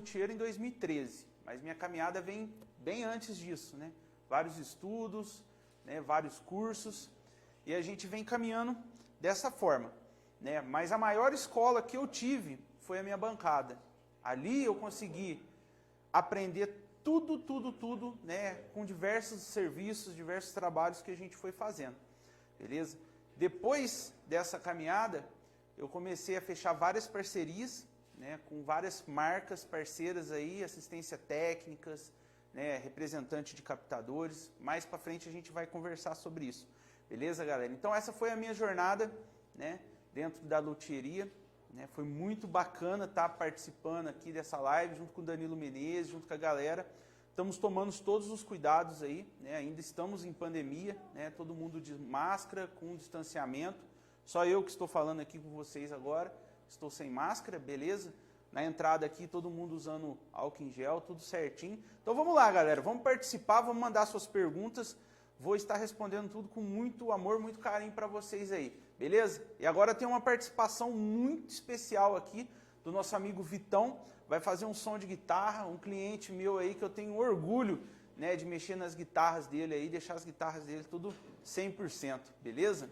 luthier em 2013, mas minha caminhada vem bem antes disso, né? Vários estudos, né? Vários cursos, e a gente vem caminhando dessa forma, né? Mas a maior escola que eu tive foi a minha bancada. Ali eu consegui aprender tudo, né? Com diversos serviços, diversos trabalhos que a gente foi fazendo, beleza? Depois dessa caminhada, eu comecei a fechar várias parcerias, né, com várias marcas parceiras aí, assistência técnicas, né, representante de captadores. Mais para frente a gente vai conversar sobre isso. Beleza, galera? Então essa foi a minha jornada, né, dentro da luthieria, né? Foi muito bacana estar participando aqui dessa live junto com o Danilo Menezes, junto com a galera. Estamos tomando todos os cuidados aí, né? Ainda estamos em pandemia, né? Todo mundo de máscara, com distanciamento. Só eu que estou falando aqui com vocês agora, estou sem máscara, beleza? Na entrada aqui, todo mundo usando álcool em gel, tudo certinho. Então vamos lá, galera, vamos participar, vamos mandar suas perguntas. Vou estar respondendo tudo com muito amor, muito carinho para vocês aí, beleza? E agora tem uma participação muito especial aqui do nosso amigo Vitão. Vai fazer um som de guitarra, um cliente meu aí que eu tenho orgulho, né, de mexer nas guitarras dele aí, deixar as guitarras dele tudo 100%, beleza?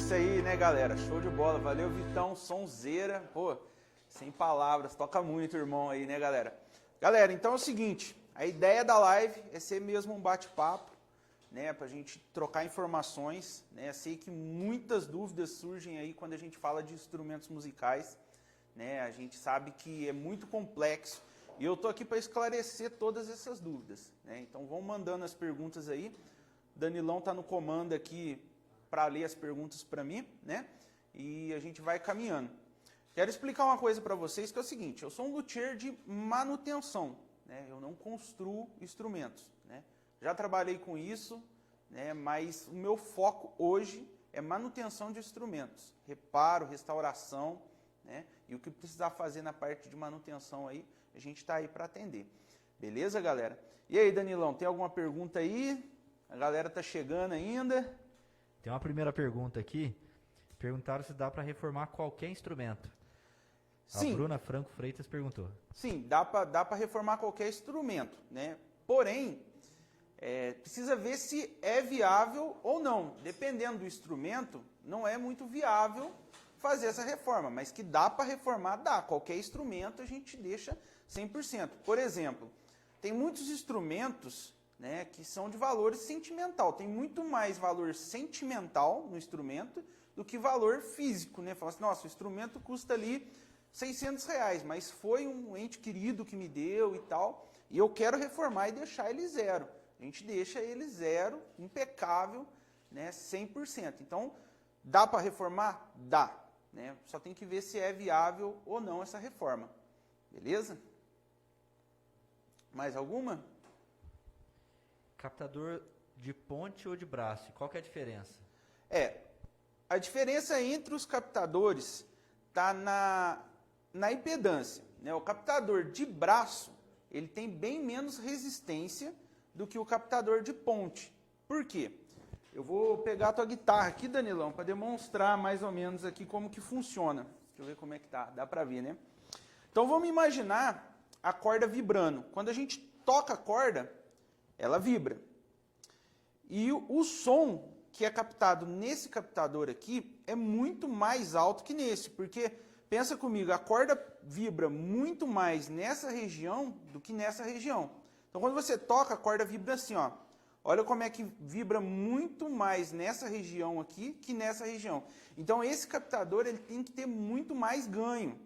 Isso aí, né, galera? Show de bola. Valeu, Vitão, sonzeira. Pô, sem palavras, toca muito, irmão, aí, né, galera? Galera, então é o seguinte, a ideia da live é ser mesmo um bate-papo, né, pra gente trocar informações, né? Sei que muitas dúvidas surgem aí quando a gente fala de instrumentos musicais, né? A gente sabe que é muito complexo e eu tô aqui para esclarecer todas essas dúvidas, né? Então vão mandando as perguntas aí. Danilão tá no comando aqui para ler as perguntas para mim, né? E a gente vai caminhando. Quero explicar uma coisa para vocês que é o seguinte, eu sou um luthier de manutenção, né? Eu não construo instrumentos, né? Já trabalhei com isso, né? Mas o meu foco hoje é manutenção de instrumentos, reparo, restauração, né? E o que precisar fazer na parte de manutenção aí, a gente está aí para atender. Beleza, galera? E aí, Danilão, tem alguma pergunta aí? A galera tá chegando ainda? Tem uma primeira pergunta aqui. Perguntaram se dá para reformar qualquer instrumento. Sim. A Bruna Franco Freitas perguntou. Sim, dá para reformar qualquer instrumento, né? Porém, precisa ver se é viável ou não. Dependendo do instrumento, não é muito viável fazer essa reforma, mas que dá para reformar, dá. Qualquer instrumento a gente deixa 100%. Por exemplo, tem muitos instrumentos, né, que são de valor sentimental. Tem muito mais valor sentimental no instrumento do que valor físico, né? Fala assim, nossa, o instrumento custa ali R$600, mas foi um ente querido que me deu e tal, e eu quero reformar e deixar ele zero. A gente deixa ele zero, impecável, né, 100%. Então, dá para reformar? Dá. Né? Só tem que ver se é viável ou não essa reforma. Beleza? Mais alguma? Captador de ponte ou de braço, qual que é a diferença? A diferença entre os captadores está na impedância. Né? O captador de braço, ele tem bem menos resistência do que o captador de ponte. Por quê? Eu vou pegar a tua guitarra aqui, Danilão, para demonstrar mais ou menos aqui como que funciona. Deixa eu ver como é que tá, dá para ver, né? Então vamos imaginar a corda vibrando. Quando a gente toca a corda, ela vibra. E o som que é captado nesse captador aqui é muito mais alto que nesse, porque, pensa comigo, a corda vibra muito mais nessa região do que nessa região. Então quando você toca, a corda vibra assim, ó. Olha como é que vibra muito mais nessa região aqui que nessa região. Então esse captador ele tem que ter muito mais ganho.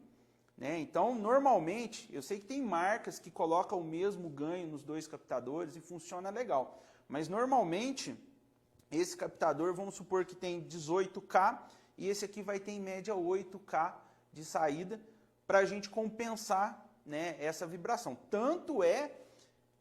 Né? Então, normalmente, eu sei que tem marcas que colocam o mesmo ganho nos dois captadores e funciona legal. Mas, normalmente, esse captador, vamos supor que tem 18K e esse aqui vai ter, em média, 8K de saída para a gente compensar, né, essa vibração. Tanto é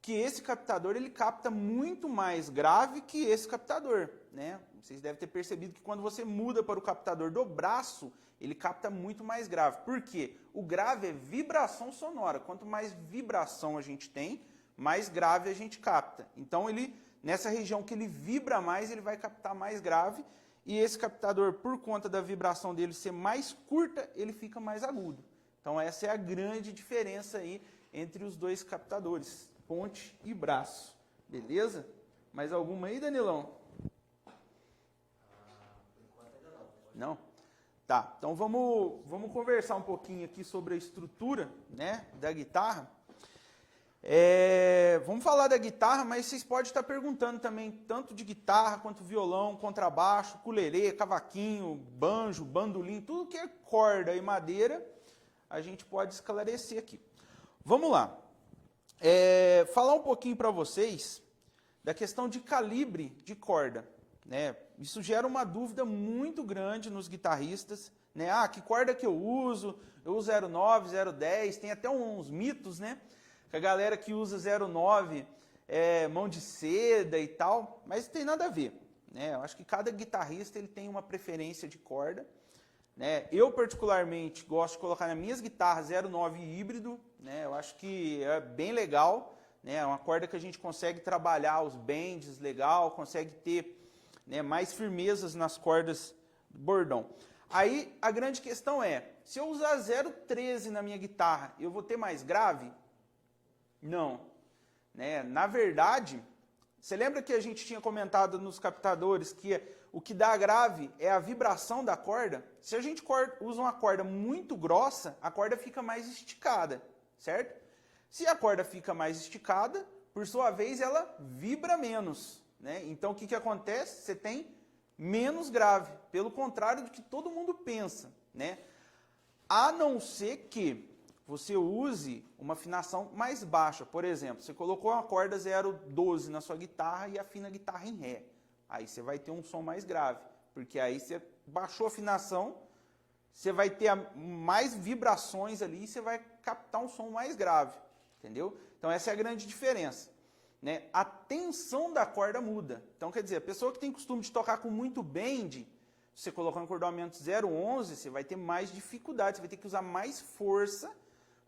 que esse captador ele capta muito mais grave que esse captador. Né? Vocês devem ter percebido que quando você muda para o captador do braço, ele capta muito mais grave. Por quê? O grave é vibração sonora. Quanto mais vibração a gente tem, mais grave a gente capta. Então, ele, nessa região que ele vibra mais, ele vai captar mais grave. E esse captador, por conta da vibração dele ser mais curta, ele fica mais agudo. Então, essa é a grande diferença aí entre os dois captadores, ponte e braço. Beleza? Mais alguma aí, Danilão? Por enquanto ainda não. Não? Tá, então vamos conversar um pouquinho aqui sobre a estrutura, né, da guitarra. Vamos falar da guitarra, mas vocês podem estar perguntando também, tanto de guitarra, quanto violão, contrabaixo, ukulele, cavaquinho, banjo, bandolim, tudo que é corda e madeira, a gente pode esclarecer aqui. Vamos lá. Falar um pouquinho para vocês da questão de calibre de corda. Né? Isso gera uma dúvida muito grande nos guitarristas. Né? Ah, que corda que eu uso? Eu uso 09, 010, tem até uns mitos, né? Que a galera que usa 09 é mão de seda e tal, mas não tem nada a ver. Né? Eu acho que cada guitarrista ele tem uma preferência de corda. Né? Eu, particularmente, gosto de colocar nas minhas guitarras 09 híbrido. Né? Eu acho que é bem legal. Né? É uma corda que a gente consegue trabalhar os bends legal, consegue ter, né, mais firmezas nas cordas do bordão. Aí a grande questão é, se eu usar 013 na minha guitarra, eu vou ter mais grave? Não. Né? Na verdade, Você lembra que a gente tinha comentado nos captadores que o que dá grave é a vibração da corda? Se a gente usa uma corda muito grossa, a corda fica mais esticada, certo? Se a corda fica mais esticada, por sua vez, ela vibra menos, né? Então, o que acontece? Você tem menos grave, pelo contrário do que todo mundo pensa, né? A não ser que você use uma afinação mais baixa. Por exemplo, você colocou uma corda 0,12 na sua guitarra e afina a guitarra em Ré. Aí você vai ter um som mais grave, porque aí você baixou a afinação, você vai ter mais vibrações ali e você vai captar um som mais grave, entendeu? Então essa é a grande diferença, né? A tensão da corda muda. Então quer dizer, a pessoa que tem costume de tocar com muito bend, se você colocar um acordoamento 0,11, você vai ter mais dificuldade, você vai ter que usar mais força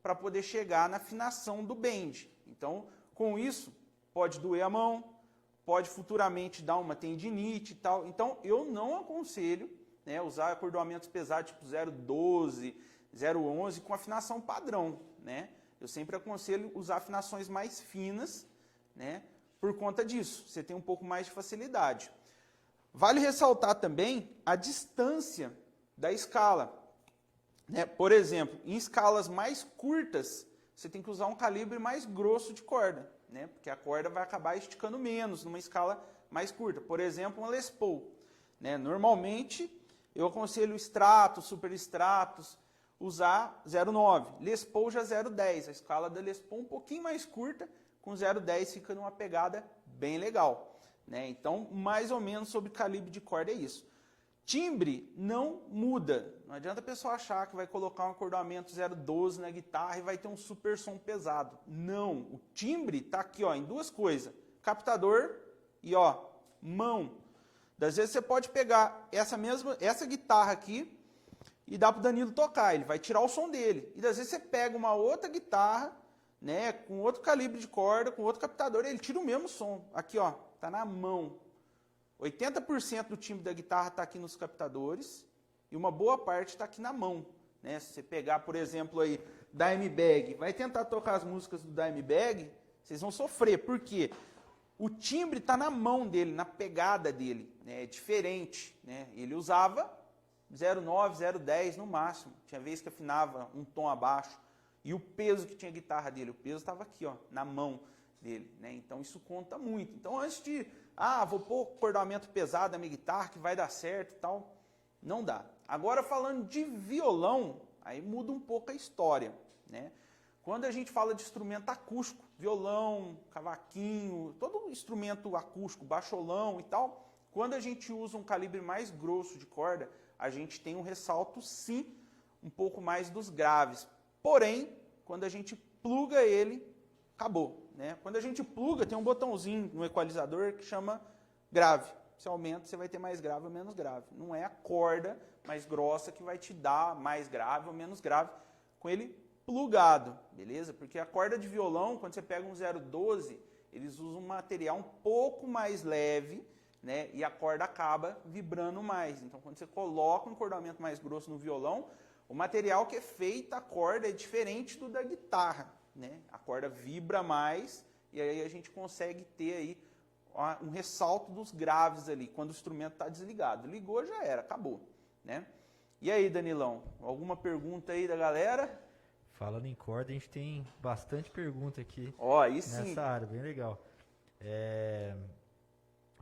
para poder chegar na afinação do bend. Então, com isso, pode doer a mão, pode futuramente dar uma tendinite e tal. Então, eu não aconselho, né, usar acordoamentos pesados tipo 0,12, 0,11 com afinação padrão, né? Eu sempre aconselho usar afinações mais finas, né, por conta disso. Você tem um pouco mais de facilidade. Vale ressaltar também a distância da escala, né? Por exemplo, em escalas mais curtas, você tem que usar um calibre mais grosso de corda, né? Porque a corda vai acabar esticando menos numa escala mais curta. Por exemplo, uma Les Paul, né? Normalmente, eu aconselho Stratos, Super Stratos, usar 0,9. Les Paul já 0,10. A escala da Les Paul um pouquinho mais curta, com 0,10 fica numa pegada bem legal, né? Então, mais ou menos sobre calibre de corda é isso. Timbre não muda. Não adianta a pessoa achar que vai colocar um acordoamento 0,12 na guitarra e vai ter um super som pesado. Não. O timbre está aqui, ó, em duas coisas. Captador e ó, mão. Das vezes você pode pegar essa guitarra aqui e dar para o Danilo tocar. Ele vai tirar o som dele. E das vezes você pega uma outra guitarra, né, com outro calibre de corda, com outro captador, e ele tira o mesmo som. Aqui, ó, tá na mão. 80% do timbre da guitarra está aqui nos captadores e uma boa parte está aqui na mão, né? Se você pegar, por exemplo, aí, Dimebag, vai tentar tocar as músicas do Dimebag, vocês vão sofrer. Por quê? O timbre está na mão dele, na pegada dele, né? É diferente, né? Ele usava 0,9, 0,10 no máximo. Tinha vez que afinava um tom abaixo. E o peso que tinha a guitarra dele, o peso estava aqui, ó, na mão dele, né? Então isso conta muito. Então antes de, vou pôr acordoamento pesado na minha guitarra que vai dar certo e tal, não dá. Agora falando de violão, aí muda um pouco a história, né? Quando a gente fala de instrumento acústico, violão, cavaquinho, todo instrumento acústico, baixolão e tal, quando a gente usa um calibre mais grosso de corda, a gente tem um ressalto sim, um pouco mais dos graves. Porém, quando a gente pluga ele, acabou, né? Quando a gente pluga, tem um botãozinho no equalizador que chama grave. Se aumenta, você vai ter mais grave ou menos grave. Não é a corda mais grossa que vai te dar mais grave ou menos grave com ele plugado, beleza? Porque a corda de violão, quando você pega um 0,12, eles usam um material um pouco mais leve, né? E a corda acaba vibrando mais. Então, quando você coloca um acordoamento mais grosso no violão, o material que é feito a corda é diferente do da guitarra, né? A corda vibra mais e aí a gente consegue ter aí um ressalto dos graves ali, quando o instrumento está desligado. Ligou, já era, acabou, né? E aí, Danilão, alguma pergunta aí da galera? Falando em corda, a gente tem bastante pergunta aqui Aí sim. nessa área, bem legal.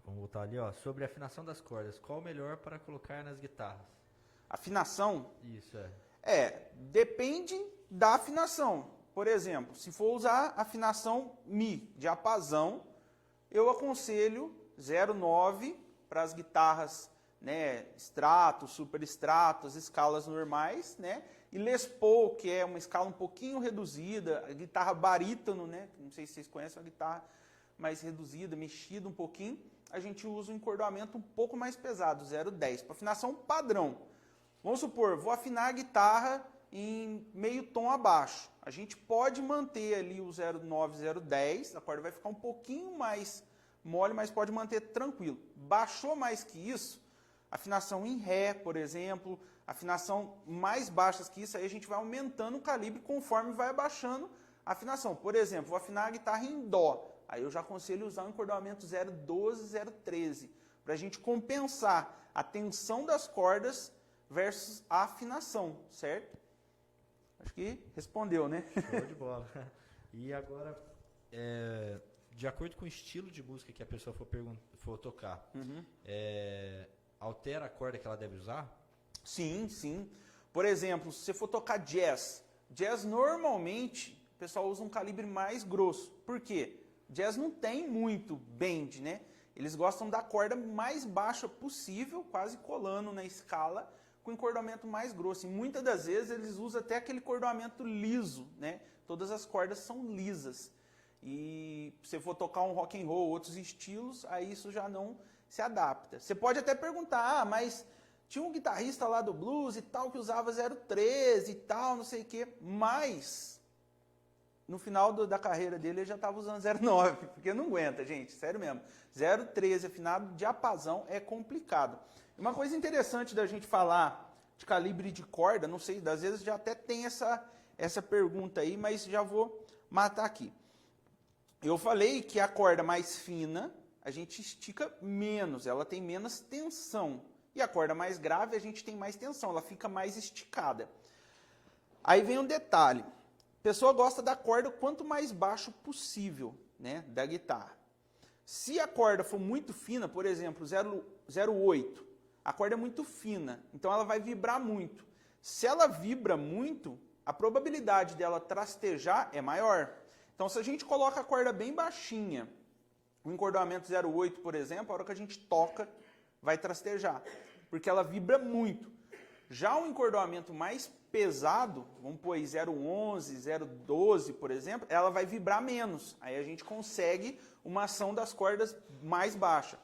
Vamos voltar ali, ó. Sobre a afinação das cordas, qual o melhor para colocar nas guitarras? Afinação? Isso, depende da afinação. Por exemplo, se for usar afinação Mi, diapasão, eu aconselho 0,9 para as guitarras, né, Stratos, Super Stratos, escalas normais, né? E Les Paul, que é uma escala um pouquinho reduzida, a guitarra barítono, né? Não sei se vocês conhecem, uma guitarra mais reduzida, mexida um pouquinho, a gente usa um encordoamento um pouco mais pesado, 0,10, para afinação padrão. Vamos supor, vou afinar a guitarra em meio tom abaixo. A gente pode manter ali o 0,9, 0,10, a corda vai ficar um pouquinho mais mole, mas pode manter tranquilo. Baixou mais que isso, afinação em Ré, por exemplo, afinação mais baixas que isso, aí a gente vai aumentando o calibre conforme vai abaixando a afinação. Por exemplo, vou afinar a guitarra em Dó. aí eu já aconselho usar um encordoamento 012, 013, para a gente compensar a tensão das cordas versus a afinação, certo? Acho que respondeu, né? Show de bola. E agora, de acordo com o estilo de música que a pessoa for tocar, altera a corda que ela deve usar? Sim, sim. Por exemplo, se você for tocar jazz, normalmente o pessoal usa um calibre mais grosso. Por quê? Jazz não tem muito bend, né? Eles gostam da corda mais baixa possível, quase colando na escala, com encordoamento mais grosso. E muitas das vezes eles usam até aquele encordoamento liso, né? Todas as cordas são lisas. E se você for tocar um rock and roll, outros estilos, aí isso já não se adapta. Você pode até perguntar, mas tinha um guitarrista lá do blues e tal que usava 013 e tal, não sei o quê, mas no final da carreira dele ele já estava usando 09, porque não aguenta, gente, sério mesmo. 013 afinado, diapasão é complicado. Uma coisa interessante da gente falar de calibre de corda, não sei, às vezes já até tem essa pergunta aí, mas já vou matar aqui. Eu falei que a corda mais fina, a gente estica menos, ela tem menos tensão. E a corda mais grave, a gente tem mais tensão, ela fica mais esticada. Aí vem um detalhe. A pessoa gosta da corda quanto mais baixo possível, né, da guitarra. Se a corda for muito fina, por exemplo, 0,8, a corda é muito fina, então ela vai vibrar muito. Se ela vibra muito, a probabilidade dela trastejar é maior. Então, se a gente coloca a corda bem baixinha, o encordoamento 0,8, por exemplo, a hora que a gente toca, vai trastejar, porque ela vibra muito. Já o encordoamento mais pesado, vamos pôr aí 0,11, 0,12, por exemplo, ela vai vibrar menos. Aí a gente consegue uma ação das cordas mais baixa.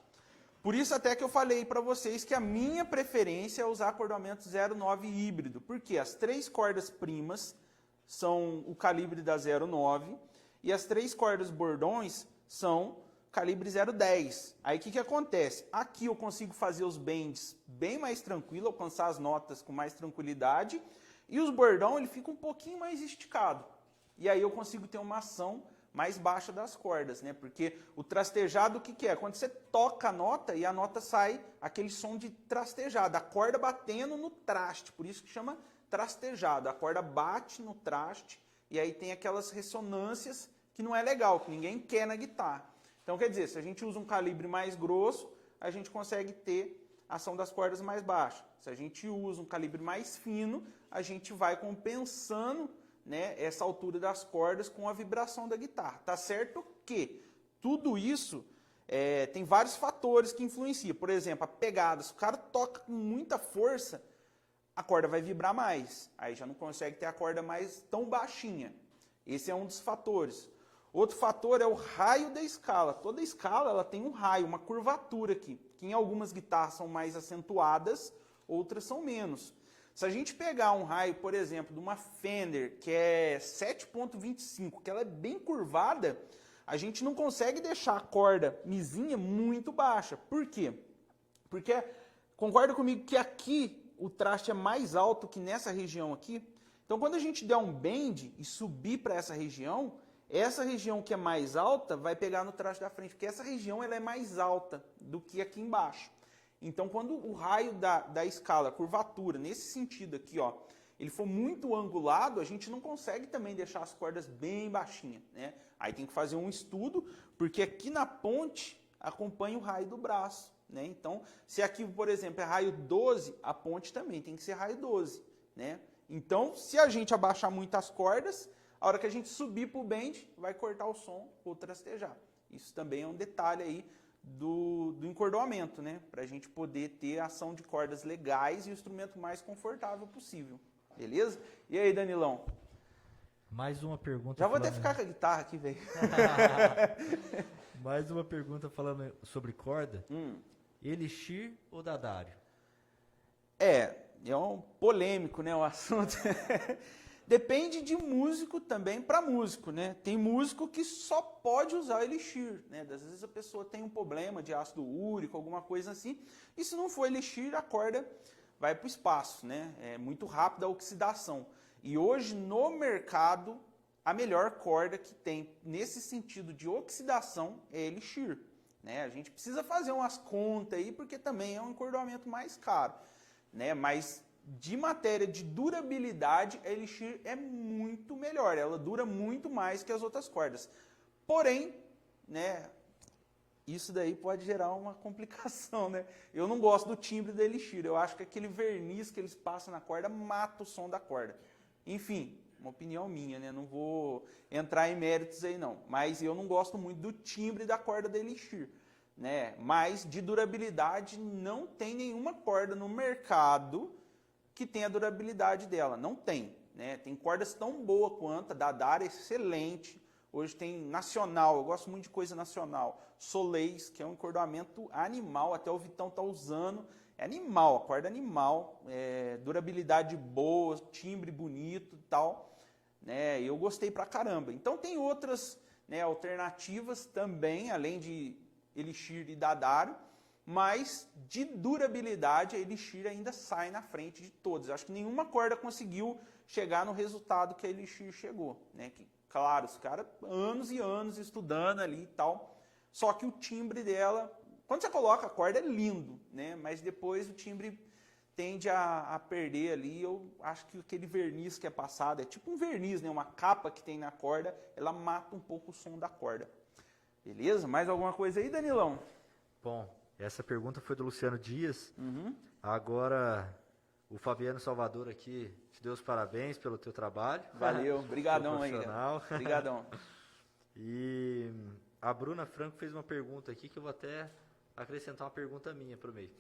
Por isso até que eu falei para vocês que a minha preferência é usar acordoamento 0,9 híbrido, porque as 3 cordas primas são o calibre da 0,9 e as 3 cordas bordões são calibre 0,10. Aí o que acontece? Aqui eu consigo fazer os bends bem mais tranquilo, alcançar as notas com mais tranquilidade, e os bordão ele fica um pouquinho mais esticado. E aí eu consigo ter uma ação mais baixa das cordas, né? Porque o trastejado o que é? Quando você toca a nota e a nota sai aquele som de trastejado, a corda batendo no traste, por isso que chama trastejado. A corda bate no traste e aí tem aquelas ressonâncias que não é legal, que ninguém quer na guitarra. Então, quer dizer, se a gente usa um calibre mais grosso, a gente consegue ter a ação das cordas mais baixa. Se a gente usa um calibre mais fino, a gente vai compensando, né, essa altura das cordas com a vibração da guitarra. Tá certo que tudo isso tem vários fatores que influenciam. Por exemplo, a pegada. Se o cara toca com muita força, a corda vai vibrar mais. Aí já não consegue ter a corda mais tão baixinha. Esse é um dos fatores. Outro fator é o raio da escala. Toda escala ela tem um raio, uma curvatura aqui, que em algumas guitarras são mais acentuadas, outras são menos. Se a gente pegar um raio, por exemplo, de uma Fender, que é 7.25, que ela é bem curvada, a gente não consegue deixar a corda mizinha muito baixa. Por quê? Porque, concorda comigo que aqui o traste é mais alto que nessa região aqui? Então, quando a gente der um bend e subir para essa região que é mais alta vai pegar no traste da frente, porque essa região ela é mais alta do que aqui embaixo. Então, quando o raio da escala, curvatura, nesse sentido aqui, ó, ele for muito angulado, a gente não consegue também deixar as cordas bem baixinhas, né? Aí tem que fazer um estudo, porque aqui na ponte acompanha o raio do braço, né? Então, se aqui, por exemplo, é raio 12, a ponte também tem que ser raio 12, né? Então, se a gente abaixar muito as cordas, a hora que a gente subir para o bend, vai cortar o som ou trastejar. Isso também é um detalhe aí do encordoamento, né? Para a gente poder ter ação de cordas legais e o instrumento mais confortável possível. Beleza? E aí, Danilão? Mais uma pergunta. Já vou até ficar com a guitarra aqui, velho. Mais uma pergunta falando sobre corda. Elixir ou Dadário? É um polêmico, né, o assunto. Depende de músico também para músico, né? Tem músico que só pode usar elixir, né? Às vezes a pessoa tem um problema de ácido úrico, alguma coisa assim, e se não for elixir, a corda vai para o espaço, né? É muito rápida a oxidação. E hoje no mercado a melhor corda que tem nesse sentido de oxidação é Elixir. Né? A gente precisa fazer umas contas aí, porque também é um encordoamento mais caro. Né? Mas de matéria de durabilidade, a Elixir é muito melhor. Ela dura muito mais que as outras cordas. Porém, né, isso daí pode gerar uma complicação. Né? Eu não gosto do timbre da Elixir. Eu acho que aquele verniz que eles passam na corda mata o som da corda. Enfim, uma opinião minha, né? Não vou entrar em méritos aí não. Mas eu não gosto muito do timbre da corda da Elixir. Né? Mas de durabilidade não tem nenhuma corda no mercado que tenha a durabilidade dela. Não tem. Né? Tem cordas tão boas quanto a Dadara, excelente. Hoje tem nacional, eu gosto muito de coisa nacional. Soleis, que é um encordoamento animal, até o Vitão está usando. É animal, a corda é animal, durabilidade boa, timbre bonito e tal. Né? Eu gostei pra caramba. Então tem outras, né, alternativas também, além de Elixir e Dadaro, mas de durabilidade a Elixir ainda sai na frente de todas. Acho que nenhuma corda conseguiu chegar no resultado que a Elixir chegou. Né? Que, claro, os caras anos e anos estudando ali e tal, só que o timbre dela, quando você coloca a corda é lindo, né? Mas depois o timbre tende a perder ali. Eu acho que aquele verniz que é passado, é tipo um verniz, né? Uma capa que tem na corda, ela mata um pouco o som da corda. Beleza? Mais alguma coisa aí, Danilão? Bom, essa pergunta foi do Luciano Dias. Uhum. Agora, o Fabiano Salvador aqui, te deu os parabéns pelo teu trabalho. Valeu, brigadão aí. Profissional. Brigadão. E a Bruna Franco fez uma pergunta aqui que eu vou até acrescentar uma pergunta minha para o meio.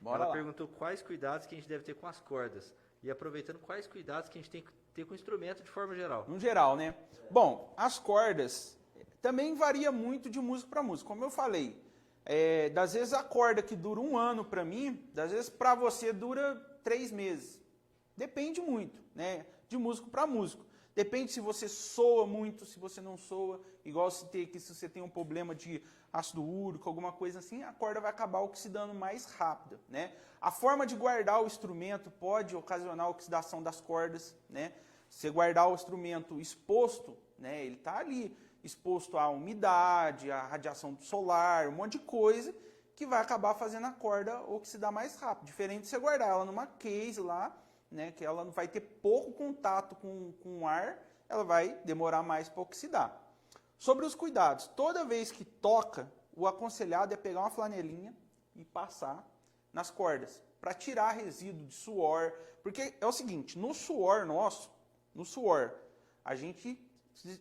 Bora Ela lá. perguntou quais cuidados que a gente deve ter com as cordas. E aproveitando, quais cuidados que a gente tem que ter com o instrumento de forma geral. No geral, né? Bom, as cordas também varia muito de músico para músico. Como eu falei, das vezes a corda que dura 1 ano para mim, das vezes para você dura 3 meses. Depende muito, né? De músico para músico. Depende se você soa muito, se você não soa. Igual se você tem um problema de ácido úrico, alguma coisa assim, a corda vai acabar oxidando mais rápido, né? A forma de guardar o instrumento pode ocasionar a oxidação das cordas, né? Você guardar o instrumento exposto, né? Ele está ali exposto à umidade, à radiação solar, um monte de coisa que vai acabar fazendo a corda oxidar mais rápido. Diferente de você guardar ela numa case lá, né, que ela vai ter pouco contato com o ar, ela vai demorar mais para oxidar. Sobre os cuidados, toda vez que toca, o aconselhado é pegar uma flanelinha e passar nas cordas, para tirar resíduo de suor, porque é o seguinte, no suor nosso, a gente,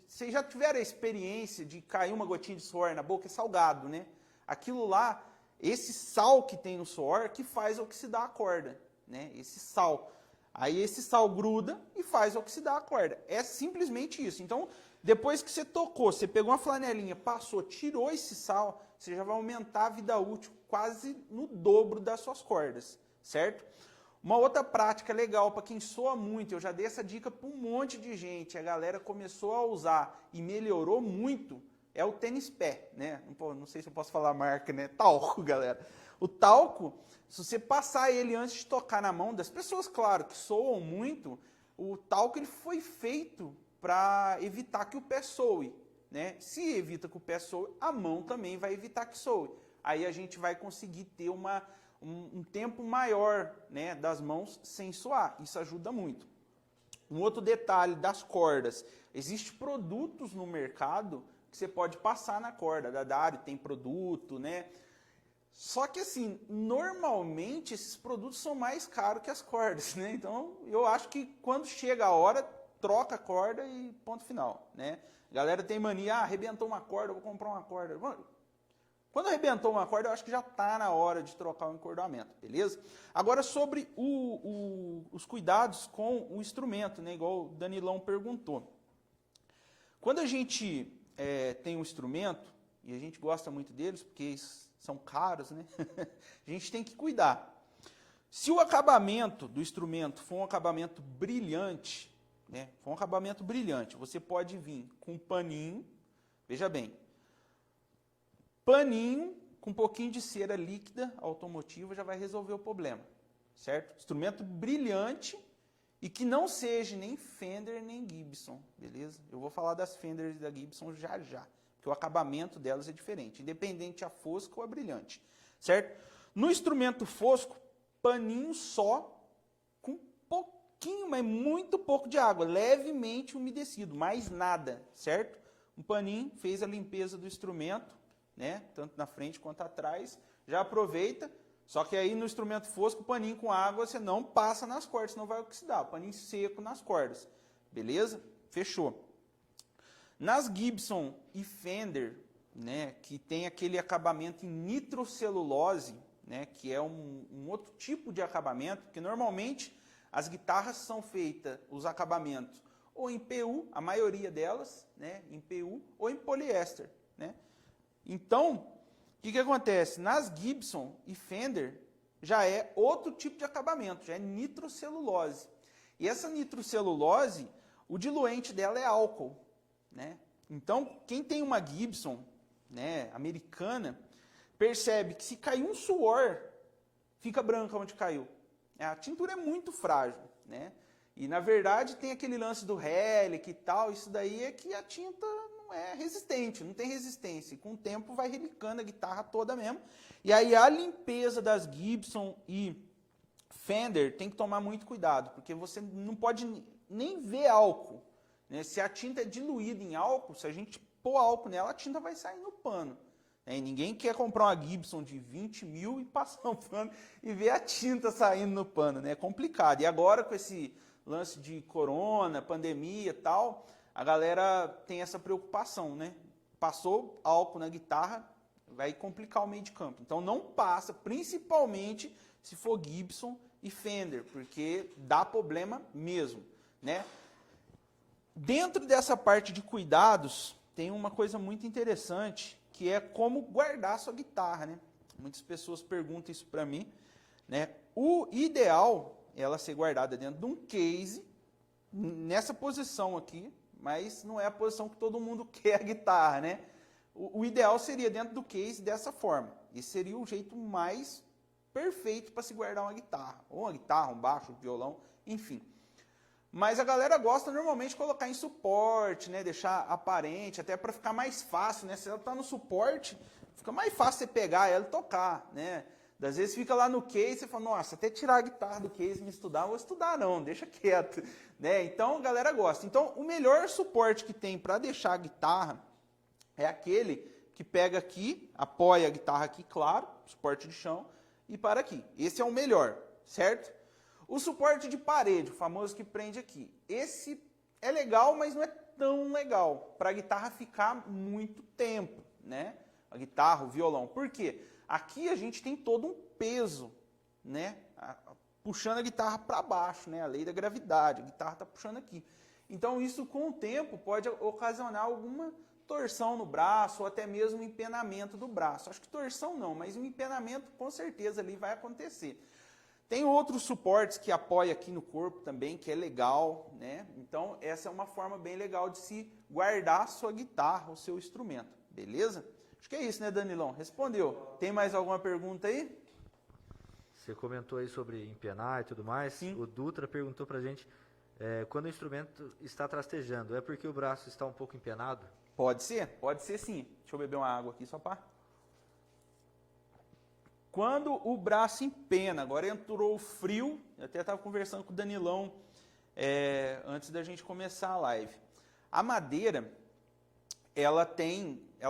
vocês já tiveram a experiência de cair uma gotinha de suor na boca, é salgado, né? Aquilo lá, esse sal que tem no suor, que faz oxidar a corda, né? Esse sal. Aí esse sal gruda e faz oxidar a corda. É simplesmente isso. Então, depois que você tocou, você pegou uma flanelinha, passou, tirou esse sal, você já vai aumentar a vida útil quase no dobro das suas cordas, certo? Uma outra prática legal para quem soa muito, eu já dei essa dica para um monte de gente, a galera começou a usar e melhorou muito, é o tênis pé, né? Não sei se eu posso falar a marca, né? Talco, galera. O talco, se você passar ele antes de tocar na mão das pessoas, claro, que soam muito, o talco ele foi feito para evitar que o pé soe, né? Se evita que o pé soe, a mão também vai evitar que soe. Aí a gente vai conseguir ter um tempo maior, né, das mãos sem soar. Isso ajuda muito. Um outro detalhe das cordas. Existem produtos no mercado que você pode passar na corda. Da Dario tem produto, né? Só que assim, normalmente esses produtos são mais caros que as cordas, né? Então, eu acho que quando chega a hora, troca a corda e ponto final, né? A galera tem mania, arrebentou uma corda, vou comprar uma corda. Quando arrebentou uma corda, eu acho que já está na hora de trocar o encordoamento, beleza? Agora, sobre os cuidados com o instrumento, né? Igual o Danilão perguntou. Quando a gente tem um instrumento, e a gente gosta muito deles, porque são caros, né? A gente tem que cuidar. Se o acabamento do instrumento for um acabamento brilhante, né? Você pode vir com um paninho, veja bem, paninho com um pouquinho de cera líquida automotiva já vai resolver o problema, certo? Instrumento brilhante e que não seja nem Fender nem Gibson, beleza? Eu vou falar das Fender e da Gibson já já, porque o acabamento delas é diferente, independente a fosca ou a brilhante, certo? No instrumento fosco, paninho só, com pouquinho, mas muito pouco de água, levemente umedecido, mais nada, certo? Um paninho, fez a limpeza do instrumento, né? Tanto na frente quanto atrás, já aproveita. Só que aí no instrumento fosco, o paninho com água você não passa nas cordas, senão vai oxidar. O paninho seco nas cordas. Beleza? Fechou. Nas Gibson e Fender, né, que tem aquele acabamento em nitrocelulose, né, que é um outro tipo de acabamento, porque normalmente as guitarras são feitas, os acabamentos, ou em PU, a maioria delas, né, em PU, ou em poliéster. Né? Então, o que acontece? Nas Gibson e Fender já é outro tipo de acabamento, já é nitrocelulose. E essa nitrocelulose, o diluente dela é álcool. Né? Então, quem tem uma Gibson, né, americana, percebe que se cair um suor, fica branca onde caiu. A tintura é muito frágil. Né? E, na verdade, tem aquele lance do relic e tal, isso daí é que a tinta não é resistente, não tem resistência. E com o tempo vai relicando a guitarra toda mesmo. E aí a limpeza das Gibson e Fender tem que tomar muito cuidado, porque você não pode nem ver álcool. Né? Se a tinta é diluída em álcool, se a gente pôr álcool nela, a tinta vai sair no pano. Né? E ninguém quer comprar uma Gibson de 20 mil e passar um pano e ver a tinta saindo no pano. Né? É complicado. E agora com esse lance de corona, pandemia e tal, a galera tem essa preocupação, né? Passou álcool na guitarra, vai complicar o meio de campo. Então não passa, principalmente se for Gibson e Fender, porque dá problema mesmo, né? Dentro dessa parte de cuidados, tem uma coisa muito interessante, que é como guardar a sua guitarra, né? Muitas pessoas perguntam isso para mim, né? O ideal é ela ser guardada dentro de um case, nessa posição aqui, mas não é a posição que todo mundo quer a guitarra, né? O ideal seria dentro do case dessa forma. Esse seria o jeito mais perfeito para se guardar uma guitarra. Ou uma guitarra, um baixo, um violão, enfim. Mas a galera gosta normalmente de colocar em suporte, né? Deixar aparente, até para ficar mais fácil, né? Se ela está no suporte, fica mais fácil você pegar ela e tocar, né? Às vezes fica lá no case e você fala, nossa, até tirar a guitarra do case e me estudar, não vou estudar não, deixa quieto. Né? Então a galera gosta. Então o melhor suporte que tem para deixar a guitarra é aquele que pega aqui, apoia a guitarra aqui, claro, suporte de chão, e para aqui. Esse é o melhor, certo? O suporte de parede, o famoso que prende aqui. Esse é legal, mas não é tão legal para a guitarra ficar muito tempo, né? A guitarra, o violão. Por quê? Aqui a gente tem todo um peso, né? Puxando a guitarra para baixo, né? A lei da gravidade, a guitarra está puxando aqui. Então isso com o tempo pode ocasionar alguma torção no braço ou até mesmo um empenamento do braço. Acho que torção não, mas um empenamento com certeza ali vai acontecer. Tem outros suportes que apoiam aqui no corpo também, que é legal, né? Então essa é uma forma bem legal de se guardar a sua guitarra, o seu instrumento, beleza? Acho que é isso, né, Danilão? Respondeu. Tem mais alguma pergunta aí? Você comentou aí sobre empenar e tudo mais. Sim. O Dutra perguntou pra gente, quando o instrumento está trastejando, é porque o braço está um pouco empenado? Pode ser sim. Deixa eu beber uma água aqui só para... Quando o braço empena, agora entrou o frio, eu até estava conversando com o Danilão antes da gente começar a live. A madeira, ela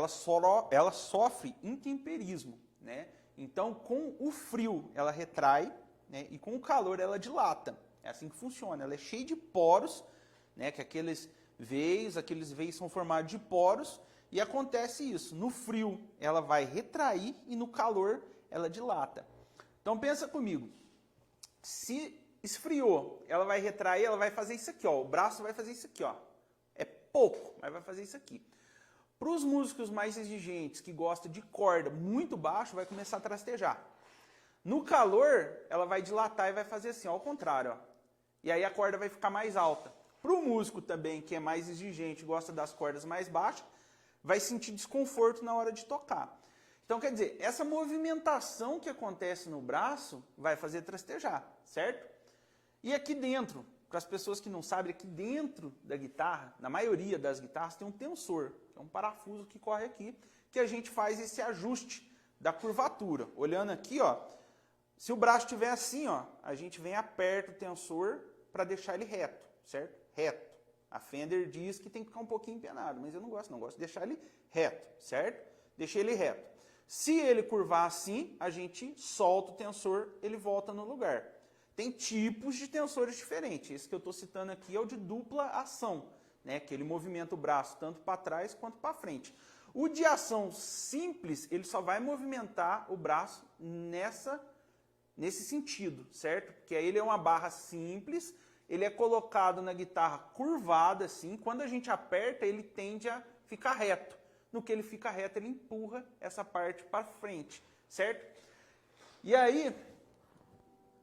sofre intemperismo, né? Então, com o frio, ela retrai, né? E com o calor, ela dilata. É assim que funciona. Ela é cheia de poros, né? Que aqueles veios são formados de poros, e acontece isso. No frio, ela vai retrair, e no calor, ela dilata. Então, pensa comigo. Se esfriou, ela vai retrair, ela vai fazer isso aqui, ó. O braço vai fazer isso aqui, ó. É pouco, mas vai fazer isso aqui. Para os músicos mais exigentes, que gostam de corda muito baixo, vai começar a trastejar. No calor, ela vai dilatar e vai fazer assim, ó, ao contrário. Ó. E aí a corda vai ficar mais alta. Para o músico também, que é mais exigente, gosta das cordas mais baixas, vai sentir desconforto na hora de tocar. Então, quer dizer, essa movimentação que acontece no braço vai fazer trastejar, certo? E aqui dentro, para as pessoas que não sabem, aqui dentro da guitarra, na maioria das guitarras, tem um tensor, que é um parafuso que corre aqui, que a gente faz esse ajuste da curvatura. Olhando aqui, ó, se o braço estiver assim, ó, a gente vem e aperta o tensor para deixar ele reto, certo? Reto. A Fender diz que tem que ficar um pouquinho empenado, mas eu não gosto, gosto de deixar ele reto, certo? Deixei ele reto. Se ele curvar assim, a gente solta o tensor, ele volta no lugar. Tem tipos de tensores diferentes. Esse que eu estou citando aqui é o de dupla ação, né? Que ele movimenta o braço tanto para trás quanto para frente. O de ação simples, ele só vai movimentar o braço nesse sentido, certo? Porque aí ele é uma barra simples, ele é colocado na guitarra curvada assim, quando a gente aperta, ele tende a ficar reto. No que ele fica reto, ele empurra essa parte para frente, certo? E aí,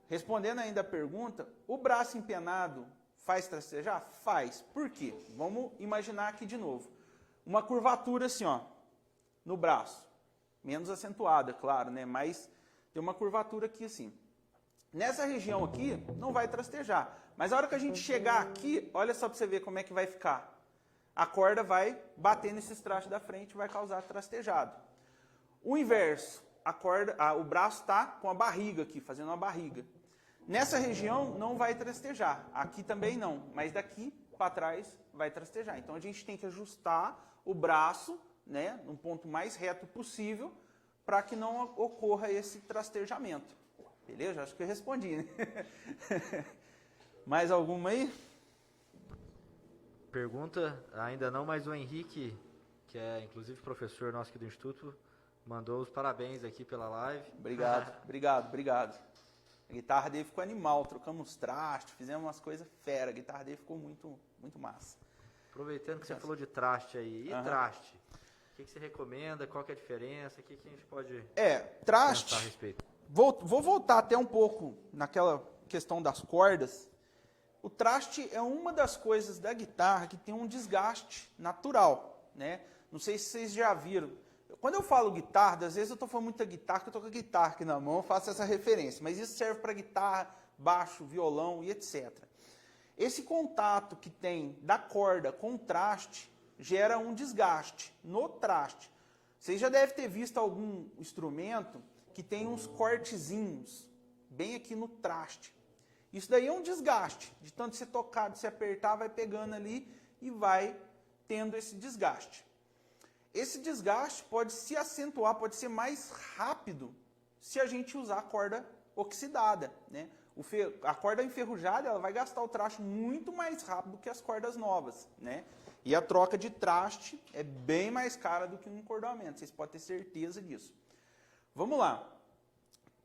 respondendo ainda a pergunta, o braço empenado faz trastejar? Faz. Por quê? Vamos imaginar aqui de novo. Uma curvatura assim, ó, no braço. Menos acentuada, claro, né? Mas tem uma curvatura aqui assim. Nessa região aqui, não vai trastejar. Mas a hora que a gente chegar aqui, olha só para você ver como é que vai ficar. A corda vai bater nesses trastes da frente e vai causar trastejado. O inverso, o braço está com a barriga aqui, fazendo uma barriga. Nessa região não vai trastejar, aqui também não, mas daqui para trás vai trastejar. Então a gente tem que ajustar o braço, né, num ponto mais reto possível, para que não ocorra esse trastejamento. Beleza? Acho que eu respondi, né? Mais alguma aí? Pergunta, ainda não, mas o Henrique, que é inclusive professor nosso aqui do Instituto, mandou os parabéns aqui pela live. Obrigado. A guitarra dele ficou animal, trocamos trastes, fizemos umas coisas fera. A guitarra dele ficou muito, muito massa. Aproveitando que você falou de traste aí, e traste? O que você recomenda? Qual que é a diferença? O que a gente pode traste, pensar a respeito? Vou voltar até um pouco naquela questão das cordas. O traste é uma das coisas da guitarra que tem um desgaste natural, né? Não sei se vocês já viram. Quando eu falo guitarra, às vezes eu estou falando muita guitarra, que eu estou com a guitarra aqui na mão, eu faço essa referência. Mas isso serve para guitarra, baixo, violão e etc. Esse contato que tem da corda com o traste gera um desgaste no traste. Vocês já devem ter visto algum instrumento que tem uns cortezinhos bem aqui no traste. Isso daí é um desgaste. De tanto você tocar, de você apertar, vai pegando ali e vai tendo esse desgaste. Esse desgaste pode se acentuar, pode ser mais rápido se a gente usar a corda oxidada, né? A corda enferrujada, ela vai gastar o traste muito mais rápido que as cordas novas, né? E a troca de traste é bem mais cara do que um encordoamento, vocês podem ter certeza disso. Vamos lá.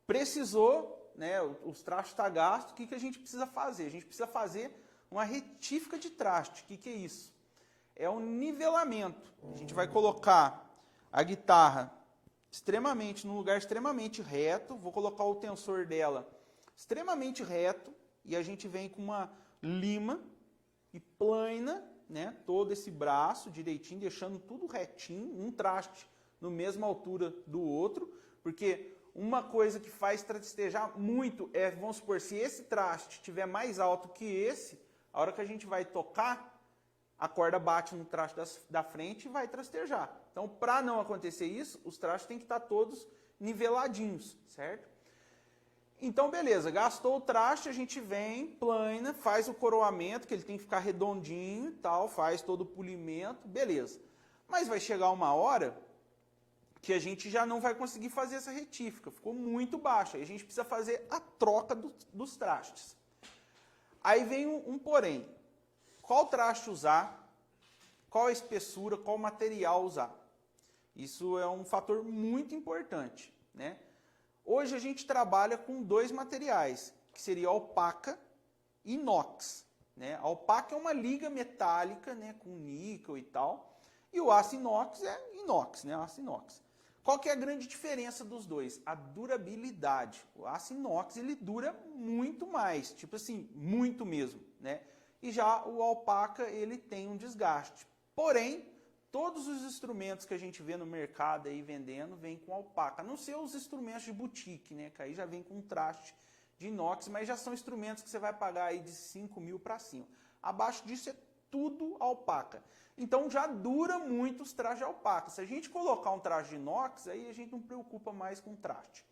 Precisou, né, os trastes estão gastos, o que a gente precisa fazer? A gente precisa fazer uma retífica de traste. O que é isso? É um nivelamento. A gente vai colocar a guitarra num lugar extremamente reto, vou colocar o tensor dela extremamente reto, e a gente vem com uma lima e plana, né, todo esse braço direitinho, deixando tudo retinho, um traste na mesma altura do outro, porque uma coisa que faz trastejar muito é, vamos supor, se esse traste estiver mais alto que esse, a hora que a gente vai tocar, a corda bate no traste da frente e vai trastejar. Então, para não acontecer isso, os trastes têm que estar todos niveladinhos, certo? Então, beleza, gastou o traste, a gente vem, plana, faz o coroamento, que ele tem que ficar redondinho e tal, faz todo o polimento, beleza. Mas vai chegar uma hora que a gente já não vai conseguir fazer essa retífica, ficou muito baixa, aí a gente precisa fazer a troca dos trastes. Aí vem um porém. Qual traste usar, qual a espessura, qual material usar. Isso é um fator muito importante, né? Hoje a gente trabalha com dois materiais, que seria a alpaca e inox, né? A alpaca é uma liga metálica, né, com níquel e tal, e o aço inox é inox, né, aço inox. Qual que é a grande diferença dos dois? A durabilidade. O aço inox, ele dura muito mais, tipo assim, muito mesmo, né? E já o alpaca, ele tem um desgaste. Porém, todos os instrumentos que a gente vê no mercado aí vendendo, vêm com alpaca. A não ser os instrumentos de boutique, né? Que aí já vem com um traste de inox, mas já são instrumentos que você vai pagar aí de 5 mil para cima. Abaixo disso é tudo alpaca. Então já dura muito os trajes de alpaca. Se a gente colocar um traje de inox, aí a gente não preocupa mais com o traste.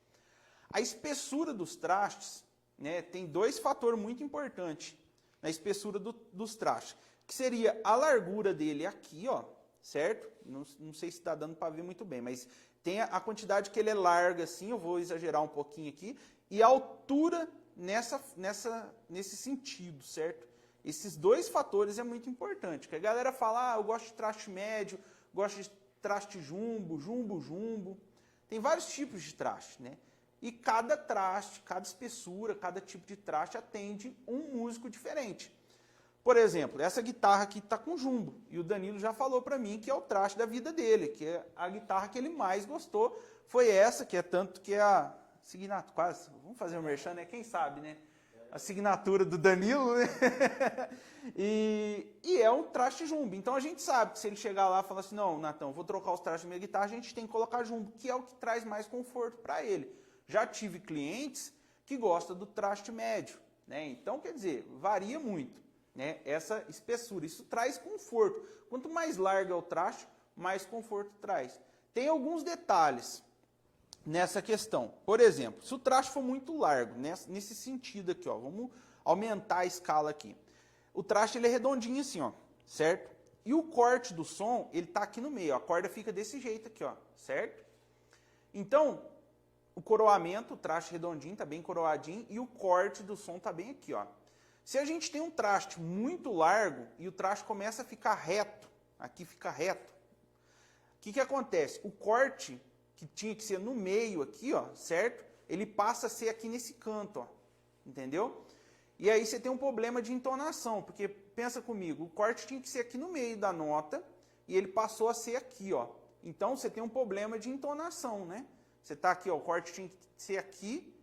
A espessura dos trastes, né, tem dois fatores muito importantes na espessura dos trastes, que seria a largura dele aqui, ó, certo? Não sei se está dando para ver muito bem, mas tem a quantidade que ele é larga assim, eu vou exagerar um pouquinho aqui, e a altura nesse sentido, certo? Esses dois fatores é muito importante, porque a galera fala, eu gosto de traste médio, gosto de traste jumbo. Tem vários tipos de traste, né? E cada traste, cada espessura, cada tipo de traste atende um músico diferente. Por exemplo, essa guitarra aqui está com jumbo, e o Danilo já falou para mim que é o traste da vida dele, que é a guitarra que ele mais gostou, foi essa, que é tanto que é a assinatura, quase, vamos fazer um merchan, né? Quem sabe, né? A assinatura do Danilo, né? e é um traste jumbo. Então a gente sabe que se ele chegar lá e falar assim, não, Natão, vou trocar os trastes da minha guitarra, a gente tem que colocar jumbo, que é o que traz mais conforto para ele. Já tive clientes que gostam do traste médio, né? Então, quer dizer, varia muito, né? Essa espessura. Isso traz conforto. Quanto mais largo é o traste, mais conforto traz. Tem alguns detalhes nessa questão. Por exemplo, se o traste for muito largo, nesse sentido aqui, ó, vamos aumentar a escala aqui. O traste ele é redondinho assim, ó, certo? E o corte do som, ele tá aqui no meio, ó, a corda fica desse jeito aqui, ó, certo? Então, o coroamento, o traste redondinho, tá bem coroadinho, e o corte do som tá bem aqui, ó. Se a gente tem um traste muito largo e o traste começa a ficar reto, aqui fica reto, o que acontece? O corte que tinha que ser no meio aqui, ó, certo? Ele passa a ser aqui nesse canto, ó, entendeu? E aí você tem um problema de entonação, porque pensa comigo, o corte tinha que ser aqui no meio da nota e ele passou a ser aqui, ó. Então você tem um problema de entonação, né? Você tá aqui, ó, o corte tinha que ser aqui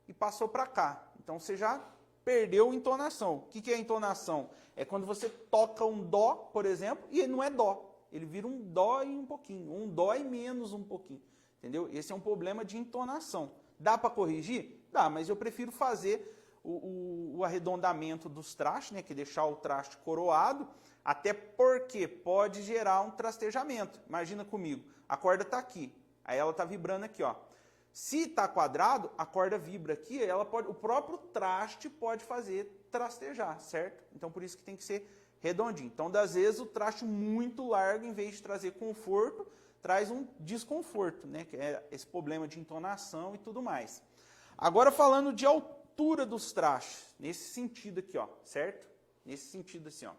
e passou para cá. Então você já perdeu entonação. O que é entonação? É quando você toca um dó, por exemplo, e ele não é dó. Ele vira um dó e um pouquinho, um dó e menos um pouquinho. Entendeu? Esse é um problema de entonação. Dá para corrigir? Dá, mas eu prefiro fazer o arredondamento dos trastes, né, que é deixar o traste coroado, até porque pode gerar um trastejamento. Imagina comigo, a corda está aqui, aí ela está vibrando aqui, ó. Se está quadrado, a corda vibra aqui, o próprio traste pode fazer trastejar, certo? Então por isso que tem que ser redondinho. Então, das vezes, o traste muito largo, em vez de trazer conforto, traz um desconforto, né? Que é esse problema de entonação e tudo mais. Agora falando de altura dos trastes, nesse sentido aqui, ó, certo? Nesse sentido assim, ó.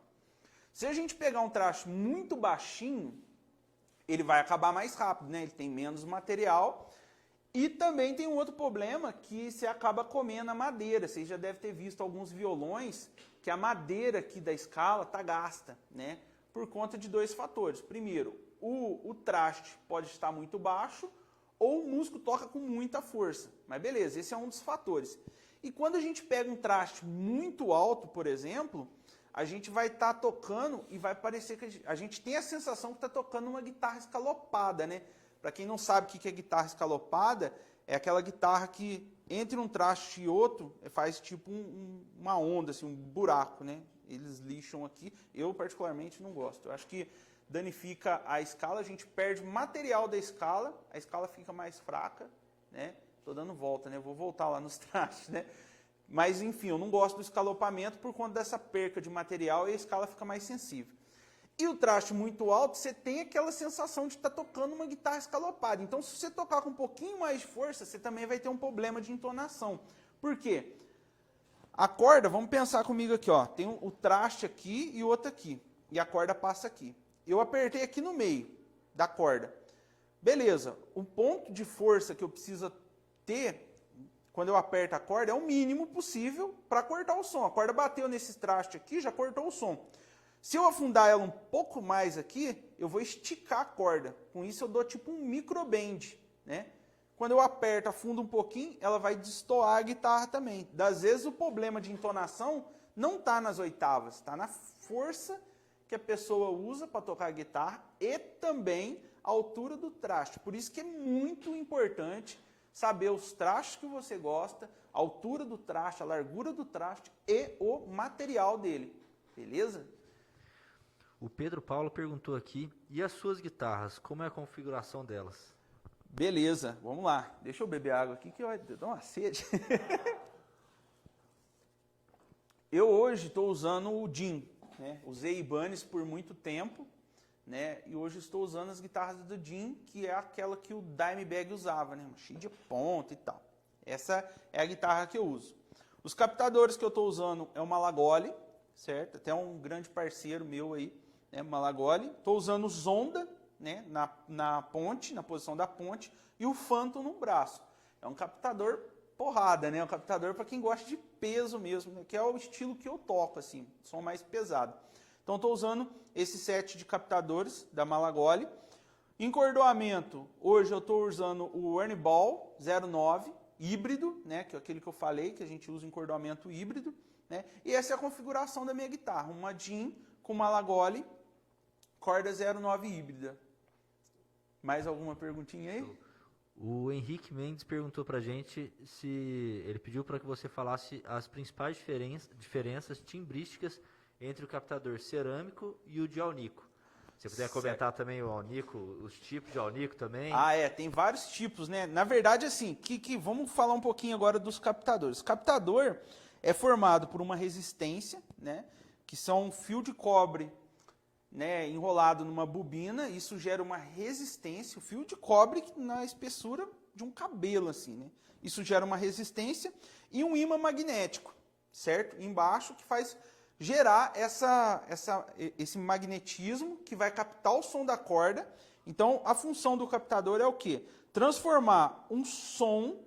Se a gente pegar um traste muito baixinho, ele vai acabar mais rápido, né? Ele tem menos material. E também tem um outro problema que você acaba comendo a madeira. Vocês já devem ter visto alguns violões que a madeira aqui da escala está gasta, né? Por conta de dois fatores. Primeiro, o traste pode estar muito baixo ou o músico toca com muita força. Mas beleza, esse é um dos fatores. E quando a gente pega um traste muito alto, por exemplo, a gente vai estar tocando e vai parecer que a gente tem a sensação que está tocando uma guitarra escalopada, né? Para quem não sabe o que é guitarra escalopada, é aquela guitarra que entre um traste e outro faz tipo uma onda, assim, um buraco, né? Eles lixam aqui. Eu particularmente não gosto. Eu acho que danifica a escala, a gente perde material da escala, a escala fica mais fraca, né? Tô dando volta, né? Vou voltar lá nos trastes, né? Mas enfim, eu não gosto do escalopamento por conta dessa perca de material e a escala fica mais sensível. E o traste muito alto, você tem aquela sensação de estar tocando uma guitarra escalopada. Então, se você tocar com um pouquinho mais de força, você também vai ter um problema de entonação. Por quê? A corda, vamos pensar comigo aqui, ó. Tem o traste aqui e o outro aqui. E a corda passa aqui. Eu apertei aqui no meio da corda. Beleza, o ponto de força que eu preciso ter quando eu aperto a corda é o mínimo possível para cortar o som. A corda bateu nesse traste aqui, já cortou o som. Se eu afundar ela um pouco mais aqui, eu vou esticar a corda. Com isso eu dou tipo um microbend, né? Quando eu aperto, afundo um pouquinho, ela vai destoar a guitarra também. Das vezes o problema de entonação não está nas oitavas, está na força que a pessoa usa para tocar a guitarra e também a altura do traste. Por isso que é muito importante saber os trastes que você gosta, a altura do traste, a largura do traste e o material dele, beleza? O Pedro Paulo perguntou aqui, e as suas guitarras, como é a configuração delas? Beleza, vamos lá. Deixa eu beber água aqui que vai dar uma sede. Eu hoje estou usando o Jim, né? Usei Ibanez por muito tempo, né? E hoje estou usando as guitarras do Jim, que é aquela que o Dimebag usava, né? Cheia de ponta e tal. Essa é a guitarra que eu uso. Os captadores que eu estou usando é o Malagoli, certo? Até um grande parceiro meu aí, né? Malagoli. Estou usando o Zonda, né? Na ponte, na posição da ponte, e o Phantom no braço. É um captador porrada, né? Um captador para quem gosta de peso mesmo, né? Que é o estilo que eu toco, assim, som mais pesado. Então estou usando esse set de captadores da Malagoli. Encordoamento, hoje eu estou usando o Ernie Ball 09 híbrido, né? Que é aquele que eu falei, que a gente usa encordoamento híbrido, né? E essa é a configuração da minha guitarra, uma Jim com Malagoli, corda 09 híbrida. Mais alguma perguntinha aí? O Henrique Mendes perguntou pra gente se ele pediu para que você falasse as principais diferenças timbrísticas entre o captador cerâmico e o de alnico. Se você puder comentar também o alnico, os tipos de alnico também. Tem vários tipos, né? Na verdade, assim, vamos falar um pouquinho agora dos captadores. O captador é formado por uma resistência, né? Que são um fio de cobre, né, enrolado numa bobina, isso gera uma resistência, o fio de cobre na espessura de um cabelo, assim, né? Isso gera uma resistência e um ímã magnético, certo? Embaixo, que faz gerar esse magnetismo que vai captar o som da corda. Então, a função do captador é o quê? Transformar um som,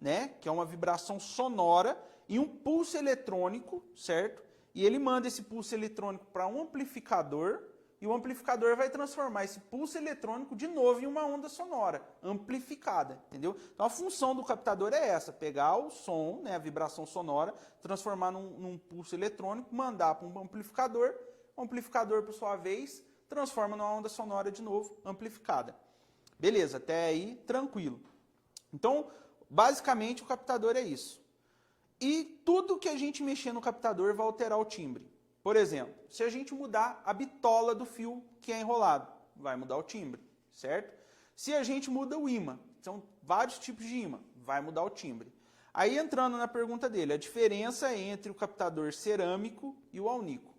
né, que é uma vibração sonora, em um pulso eletrônico, certo? E ele manda esse pulso eletrônico para um amplificador, e o amplificador vai transformar esse pulso eletrônico de novo em uma onda sonora, amplificada, entendeu? Então a função do captador é essa, pegar o som, né, a vibração sonora, transformar num pulso eletrônico, mandar para um amplificador, o amplificador, por sua vez, transforma numa onda sonora de novo, amplificada. Beleza, até aí, tranquilo. Então, basicamente, o captador é isso. E tudo que a gente mexer no captador vai alterar o timbre. Por exemplo, se a gente mudar a bitola do fio que é enrolado, vai mudar o timbre, certo? Se a gente muda o ímã, são vários tipos de ímã, vai mudar o timbre. Aí entrando na pergunta dele, a diferença entre o captador cerâmico e o alnico.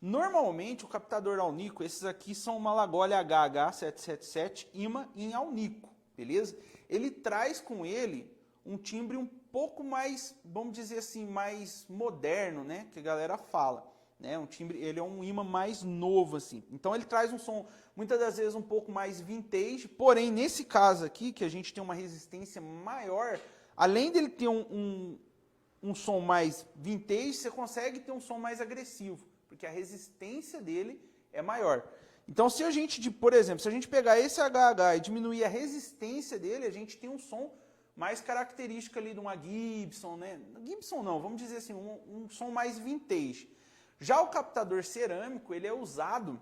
Normalmente o captador alnico, esses aqui são o Malagoli HH777 ímã em alnico, beleza? Ele traz com ele um timbre um pouco mais, vamos dizer assim, mais moderno, né, que a galera fala, né, um timbre, ele é um ímã mais novo, assim, então ele traz um som, muitas das vezes um pouco mais vintage, porém, nesse caso aqui, que a gente tem uma resistência maior, além dele ter um som mais vintage, você consegue ter um som mais agressivo, porque a resistência dele é maior. Então, se a gente, por exemplo, se a gente pegar esse HH e diminuir a resistência dele, a gente tem um som mais característica ali de uma Gibson, né? Gibson não, vamos dizer assim, um som mais vintage. Já o captador cerâmico, ele é usado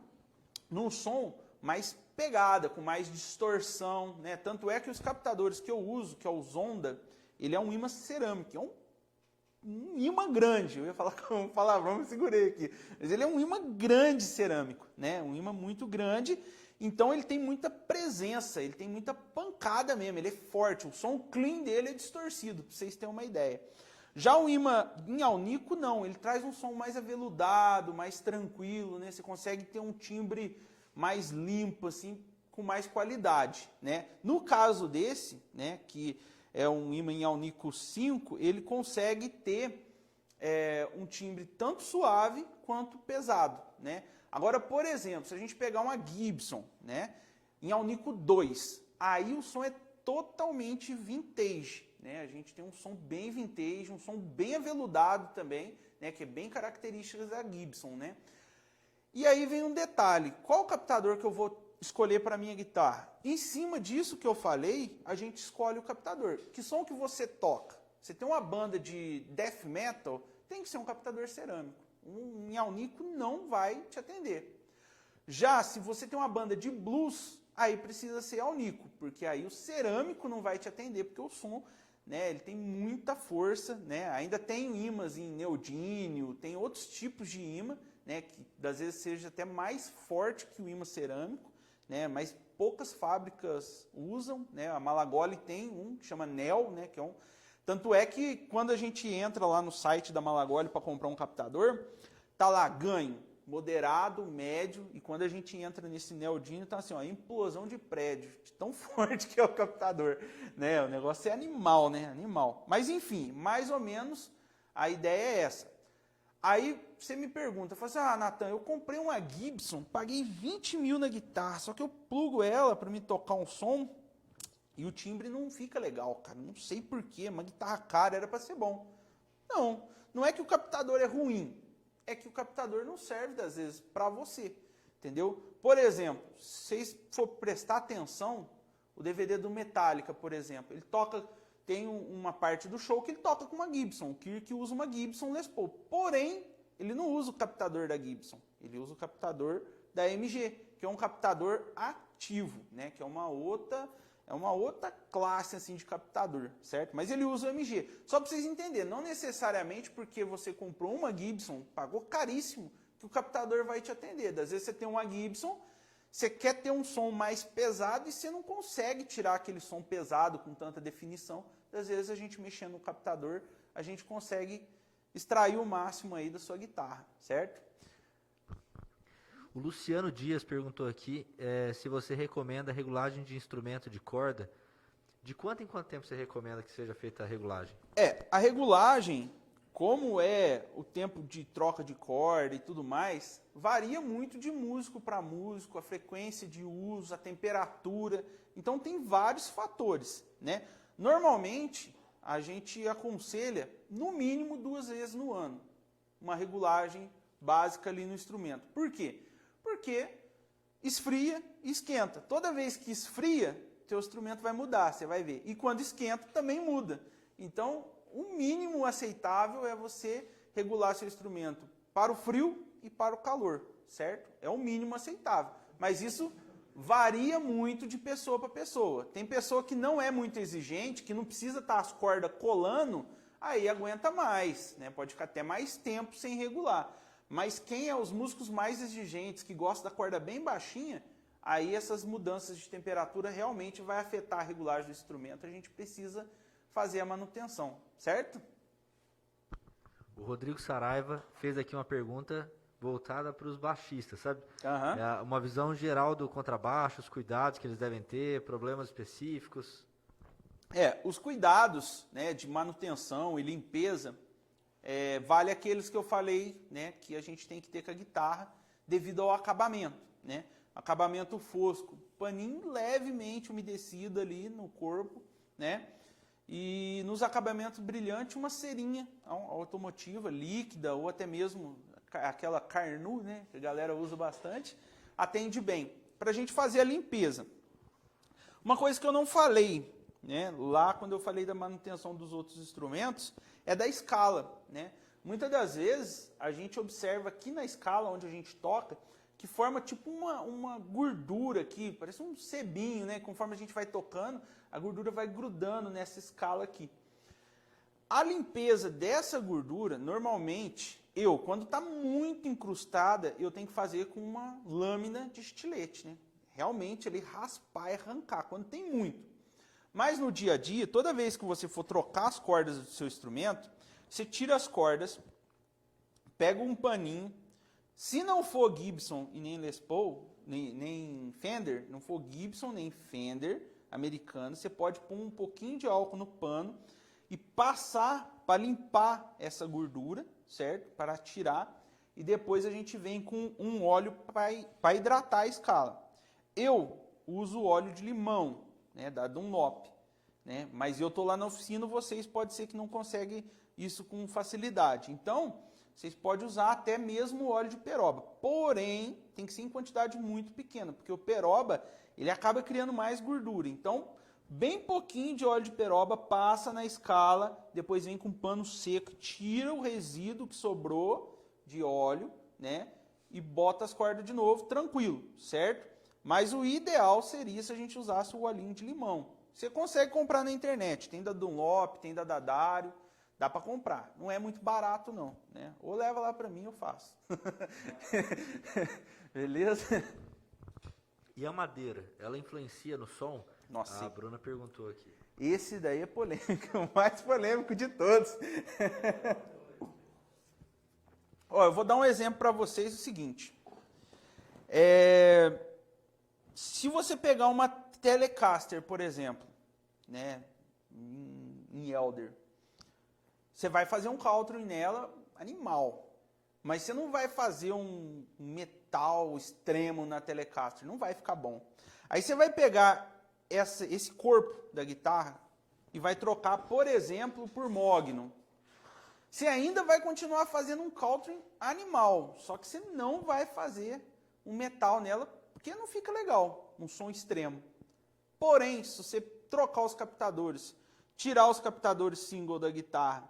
num som mais pegada, com mais distorção, né? Tanto é que os captadores que eu uso, que é o Zonda, ele é um ímã cerâmico, é um ímã grande. Eu ia falar com um palavrão, me segurei aqui. Mas ele é um ímã grande cerâmico, né? Um ímã muito grande. Então ele tem muita presença, ele tem muita pancada mesmo, ele é forte, o som clean dele é distorcido, para vocês terem uma ideia. Já o ímã em alnico, não, ele traz um som mais aveludado, mais tranquilo, né? Você consegue ter um timbre mais limpo, assim, com mais qualidade, né? No caso desse, né, que é um ímã em alnico 5, ele consegue ter um timbre tanto suave quanto pesado, né? Agora, por exemplo, se a gente pegar uma Gibson, né, em alnico 2, aí o som é totalmente vintage, né? A gente tem um som bem vintage, um som bem aveludado também, né, que é bem característico da Gibson, né? E aí vem um detalhe, qual captador que eu vou escolher para a minha guitarra? Em cima disso que eu falei, a gente escolhe o captador. Que som que você toca? Você tem uma banda de death metal, tem que ser um captador cerâmico. Um em alnico não vai te atender. Já se você tem uma banda de blues, aí precisa ser alnico, porque aí o cerâmico não vai te atender, porque o som, né, ele tem muita força, né, ainda tem ímãs em neodímio, tem outros tipos de ímã, né, que às vezes seja até mais forte que o ímã cerâmico, né, mas poucas fábricas usam, né, a Malagoli tem um que chama NEL, né, que é um... Tanto é que quando a gente entra lá no site da Malagoli para comprar um captador, tá lá ganho, moderado, médio, e quando a gente entra nesse neodímio, tá assim, ó, implosão de prédio, de tão forte que é o captador, né? O negócio é animal, né? Animal. Mas enfim, mais ou menos a ideia é essa. Aí você me pergunta, fala assim, ah, Natan, eu comprei uma Gibson, paguei 20 mil na guitarra, só que eu plugo ela para me tocar um som e o timbre não fica legal, cara. Não sei porquê, uma guitarra cara era para ser bom. Não, não é que o captador é ruim, é que o captador não serve, às vezes, para você, entendeu? Por exemplo, se vocês for prestar atenção, o DVD do Metallica, por exemplo, ele toca, tem uma parte do show que ele toca com uma Gibson, o Kirk usa uma Gibson Les Paul, porém, ele não usa o captador da Gibson, ele usa o captador da MG, que é um captador ativo, né, que é uma outra classe assim de captador, certo? Mas ele usa o MG. Só para vocês entenderem, não necessariamente porque você comprou uma Gibson, pagou caríssimo, que o captador vai te atender. Às vezes você tem uma Gibson, você quer ter um som mais pesado e você não consegue tirar aquele som pesado com tanta definição. Às vezes a gente mexendo no captador, a gente consegue extrair o máximo aí da sua guitarra, certo? O Luciano Dias perguntou aqui se você recomenda a regulagem de instrumento de corda. De quanto em quanto tempo você recomenda que seja feita a regulagem? A regulagem, como é o tempo de troca de corda e tudo mais, varia muito de músico para músico, a frequência de uso, a temperatura. Então tem vários fatores, né? Normalmente, a gente aconselha no mínimo 2 vezes no ano uma regulagem básica ali no instrumento. Por quê? Porque esfria e esquenta. Toda vez que esfria, teu instrumento vai mudar, você vai ver. E quando esquenta, também muda. Então, o mínimo aceitável é você regular seu instrumento para o frio e para o calor, certo? É o mínimo aceitável. Mas isso varia muito de pessoa para pessoa. Tem pessoa que não é muito exigente, que não precisa estar as cordas colando, aí aguenta mais, né? Pode ficar até mais tempo sem regular. Mas quem é os músicos mais exigentes, que gostam da corda bem baixinha, aí essas mudanças de temperatura realmente vai afetar a regulagem do instrumento, a gente precisa fazer a manutenção, certo? O Rodrigo Saraiva fez aqui uma pergunta voltada para os baixistas, sabe? Uhum. Uma visão geral do contrabaixo, os cuidados que eles devem ter, problemas específicos. Os cuidados, né, de manutenção e limpeza, vale aqueles que eu falei, né, que a gente tem que ter com a guitarra devido ao acabamento, né? Acabamento fosco, paninho levemente umedecido ali no corpo, né? E nos acabamentos brilhantes, uma cerinha automotiva, líquida, ou até mesmo aquela Carnu, né, que a galera usa bastante, atende bem. Para a gente fazer a limpeza. Uma coisa que eu não falei, né, lá quando eu falei da manutenção dos outros instrumentos, é da escala, né? Muitas das vezes a gente observa aqui na escala onde a gente toca que forma tipo uma gordura aqui, parece um sebinho, né? Conforme a gente vai tocando, a gordura vai grudando nessa escala aqui. A limpeza dessa gordura, normalmente, quando está muito incrustada, eu tenho que fazer com uma lâmina de estilete, né? Realmente ele raspar e arrancar, quando tem muito. Mas no dia a dia, toda vez que você for trocar as cordas do seu instrumento, você tira as cordas, pega um paninho. Se não for Gibson e nem Les Paul, nem Fender, não for Gibson nem Fender americano, você pode pôr um pouquinho de álcool no pano e passar para limpar essa gordura, certo? Para tirar. E depois a gente vem com um óleo para hidratar a escala. Eu uso óleo de limão, né, da Dunlop, né? Mas eu estou lá na oficina, vocês pode ser que não conseguem isso com facilidade. Então, vocês podem usar até mesmo o óleo de peroba. Porém, tem que ser em quantidade muito pequena, porque o peroba, ele acaba criando mais gordura. Então, bem pouquinho de óleo de peroba passa na escala, depois vem com pano seco, tira o resíduo que sobrou de óleo, né? E bota as cordas de novo, tranquilo, certo? Mas o ideal seria se a gente usasse o olhinho de limão. Você consegue comprar na internet, tem da Dunlop, tem da Dadário, dá para comprar. Não é muito barato não, né? Ou leva lá para mim, eu faço. Beleza? E a madeira, ela influencia no som? Nossa, A Bruna perguntou aqui. esse daí é polêmico, o mais polêmico de todos. Ó, eu vou dar um exemplo para vocês, o seguinte. Se você pegar uma Telecaster, por exemplo, né, em Elder, você vai fazer um country nela animal, mas você não vai fazer um metal extremo na Telecaster, não vai ficar bom. Aí você vai pegar esse corpo da guitarra e vai trocar, por exemplo, por Mogno. Você ainda vai continuar fazendo um country animal, só que você não vai fazer um metal nela, porque não fica legal, um som extremo. Porém, se você trocar os captadores, tirar os captadores single da guitarra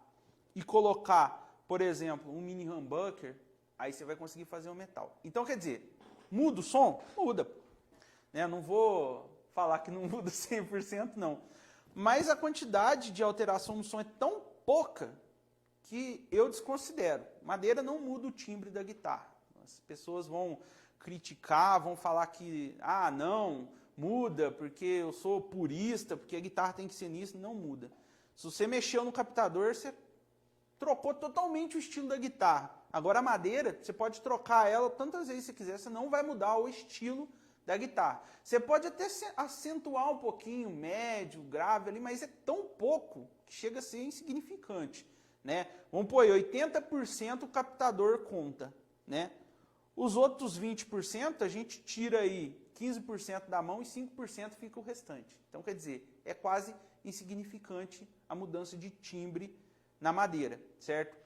e colocar, por exemplo, um mini humbucker, aí você vai conseguir fazer um metal. Então, quer dizer, muda o som? Muda. Né? Não vou falar que não muda 100%, não. Mas a quantidade de alteração no som é tão pouca que eu desconsidero. Madeira não muda o timbre da guitarra. As pessoas vão criticar, vão falar que, não, muda porque eu sou purista, porque a guitarra tem que ser nisso. Não muda. Se você mexeu no captador, você trocou totalmente o estilo da guitarra. Agora a madeira, você pode trocar ela tantas vezes que você quiser, você não vai mudar o estilo da guitarra. Você pode até acentuar um pouquinho, médio, grave ali, mas é tão pouco que chega a ser insignificante. Né? Vamos pôr aí, 80% o captador conta. Né? Os outros 20% a gente tira aí 15% da mão e 5% fica o restante. Então, quer dizer, é quase insignificante a mudança de timbre na madeira, certo?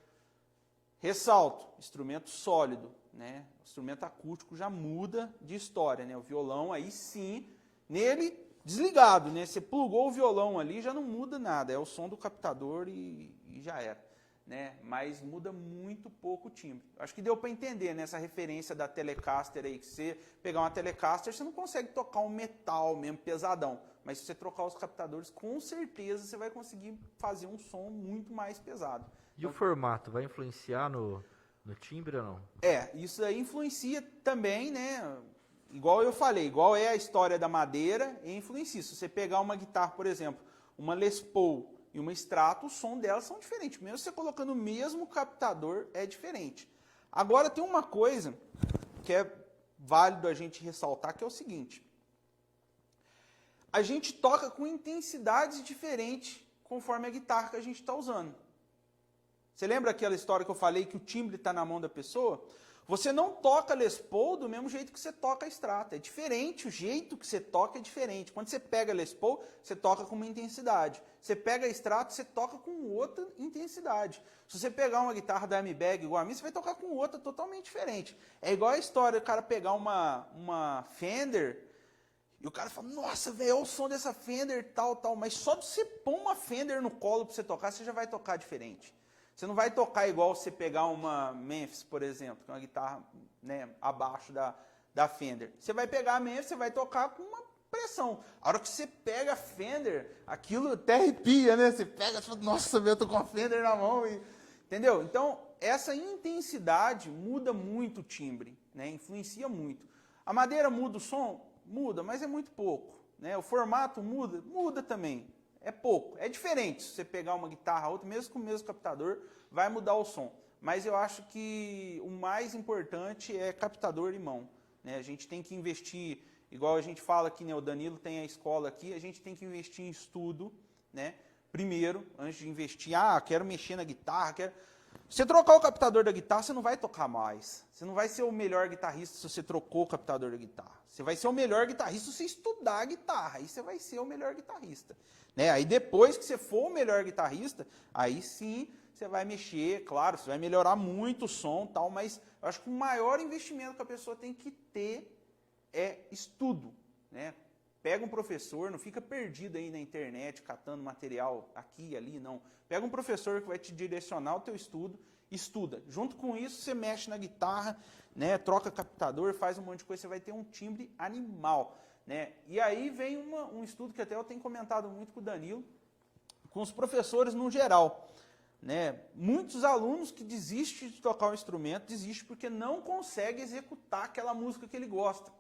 Ressalto, instrumento sólido, né? O instrumento acústico já muda de história, né? O violão aí sim, nele desligado, né? Você plugou o violão ali, já não muda nada, é o som do captador e já era, né? Mas muda muito pouco o timbre. Acho que deu para entender nessa referência da Telecaster aí, que você pegar uma Telecaster, você não consegue tocar um metal mesmo pesadão, mas se você trocar os captadores, com certeza você vai conseguir fazer um som muito mais pesado. E o formato vai influenciar no timbre ou não? Isso aí influencia também, né? Igual eu falei, igual é a história da madeira, influencia. Se você pegar uma guitarra, por exemplo, uma Les Paul e uma Strato, o som delas são diferentes. Mesmo você colocando o mesmo captador, é diferente. Agora tem uma coisa que é válido a gente ressaltar, que é o seguinte. A gente toca com intensidades diferentes conforme a guitarra que a gente está usando. Você lembra aquela história que eu falei que o timbre está na mão da pessoa? Você não toca Les Paul do mesmo jeito que você toca a Strata. É diferente, o jeito que você toca é diferente. Quando você pega a Les Paul, você toca com uma intensidade. Você pega a Strata, você toca com outra intensidade. Se você pegar uma guitarra da Amibag igual a mim, você vai tocar com outra totalmente diferente. É igual a história, o cara pegar uma Fender e o cara fala, nossa, velho, olha o som dessa Fender, tal, mas só de você pôr uma Fender no colo para você tocar, você já vai tocar diferente. Você não vai tocar igual você pegar uma Memphis, por exemplo, que é uma guitarra, né, abaixo da Fender. Você vai pegar a Memphis, você vai tocar com uma pressão. A hora que você pega a Fender, aquilo até arrepia, né? Você pega e fala, nossa, eu tô com a Fender na mão. Entendeu? Então, essa intensidade muda muito o timbre, né? Influencia muito. A madeira muda o som? Muda, mas é muito pouco. Né? O formato muda? Muda também. É pouco, é diferente. Se você pegar uma guitarra, outra, mesmo com o mesmo captador, vai mudar o som. Mas eu acho que o mais importante é captador e mão. Né? A gente tem que investir, igual a gente fala aqui, né? O Danilo tem a escola aqui, a gente tem que investir em estudo, né? Primeiro, antes de investir, quero mexer na guitarra, quero... Se você trocar o captador da guitarra, você não vai tocar mais. Você não vai ser o melhor guitarrista se você trocou o captador da guitarra. Você vai ser o melhor guitarrista se você estudar a guitarra. Aí você vai ser o melhor guitarrista. Né? Aí depois que você for o melhor guitarrista, aí sim você vai mexer, claro, você vai melhorar muito o som, tal, mas eu acho que o maior investimento que a pessoa tem que ter é estudo. Né? Pega um professor, não fica perdido aí na internet, catando material aqui e ali, não. Pega um professor que vai te direcionar o teu estudo estuda. Junto com isso, você mexe na guitarra, né, troca captador, faz um monte de coisa, você vai ter um timbre animal, né? E aí vem um estudo que até eu tenho comentado muito com o Danilo, com os professores no geral, né? Muitos alunos que desistem de tocar o instrumento, desistem porque não conseguem executar aquela música que ele gosta.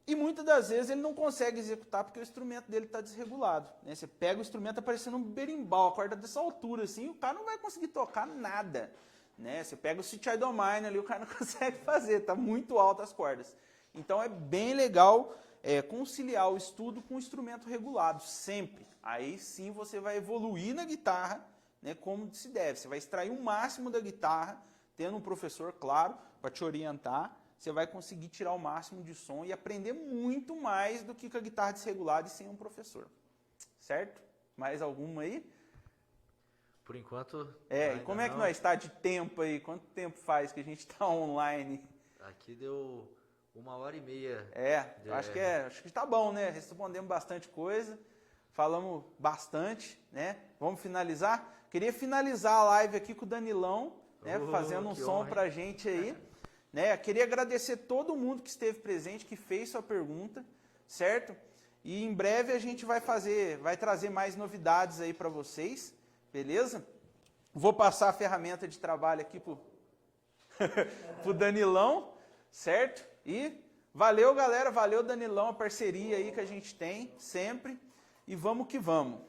E muitas das vezes ele não consegue executar porque o instrumento dele está desregulado, né? Você pega o instrumento, está parecendo um berimbau, a corda dessa altura, assim, o cara não vai conseguir tocar nada, né? Você pega o Sweet Child O' Mine ali, o cara não consegue fazer, está muito alto as cordas. Então é bem legal conciliar o estudo com o instrumento regulado, sempre. Aí sim você vai evoluir na guitarra, né, como se deve. Você vai extrair o máximo da guitarra, tendo um professor, claro, para te orientar. Você vai conseguir tirar o máximo de som e aprender muito mais do que com a guitarra desregulada e sem um professor. Certo? Mais alguma aí? Por enquanto... E como é que nós está de tempo aí? Quanto tempo faz que a gente está online? Aqui deu 1h30. Acho que está bom, né? Respondemos bastante coisa, falamos bastante, né? Vamos finalizar? Queria finalizar a live aqui com o Danilão, né? Fazendo um som pra gente aí. Né? Queria agradecer todo mundo que esteve presente, que fez sua pergunta, certo? E em breve a gente vai trazer mais novidades aí para vocês, beleza? Vou passar a ferramenta de trabalho aqui pro Danilão, certo? E valeu, galera, valeu, Danilão, a parceria aí que a gente tem sempre, e vamos que vamos.